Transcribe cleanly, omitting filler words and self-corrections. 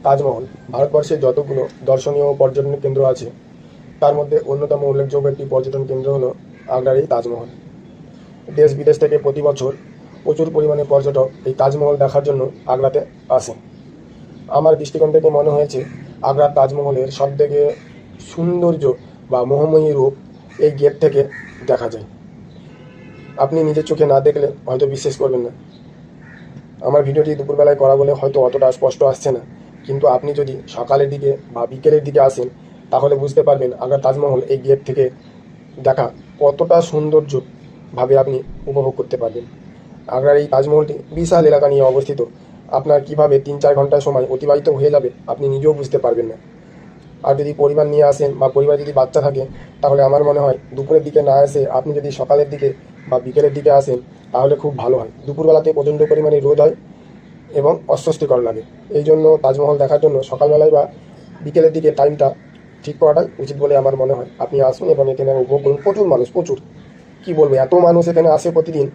তাজমহল ভারতবর্ষের যতগুলো দর্শনীয় ও পর্যটন কেন্দ্র আছে তার মধ্যে অন্যতম উল্লেখযোগ্য একটি পর্যটন কেন্দ্র হলো আগ্রার এই তাজমহল। দেশ বিদেশ থেকে প্রতি বছর প্রচুর পরিমাণে পর্যটক এই তাজমহল দেখার জন্য আগ্রাতে আসেন। আমার দৃষ্টিকোণ থেকে মনে হয়েছে আগ্রার তাজমহলের সবথেকে সৌন্দর্য বা মোহময়ী রূপ এই গেট থেকে দেখা যায়। আপনি নিজের চোখে না দেখলে হয়তো বিশ্বাস করবেন না। আমার ভিডিওটি দুপুরবেলায় করা বলে হয়তো অতটা স্পষ্ট আসছে না, কিন্তু আপনি যদি সকালের দিকে বা বিকেলের দিকে আসেন তাহলে বুঝতে পারবেন আগ্রা তাজমহল এই গেট থেকে দেখা কতটা সৌন্দর্যভাবে আপনি উপভোগ করতে পারবেন। আগ্রার এই তাজমহলটি বিশাল এলাকা নিয়ে অবস্থিত। আপনার কিভাবে 3-4 ঘন্টা সময় অতিবাহিত হয়ে যাবে আপনি নিজেও বুঝতে পারবেন না। আর যদি পরিবার নিয়ে আসেন বা পরিবারে যদি বাচ্চা থাকে তাহলে আমার মনে হয় দুপুরের দিকে না এসে আপনি যদি সকালের দিকে বা বিকেলের দিকে আসেন তাহলে খুব ভালো হয়। দুপুরবেলাতে প্রচণ্ড পরিমাণে রোদ হয় এবং অস্বস্তিকর লাগে। এই জন্য তাজমহল দেখার জন্য সকালবেলায় বা বিকেলের দিকে টাইমটা ঠিক করাটাই উচিত বলে আমার মনে হয়। আপনি আসুন এবং এখানে উপভোগ করুন। প্রচুর মানুষ, প্রচুর, কী বলবো, এত মানুষ এখানে আসে প্রতিদিন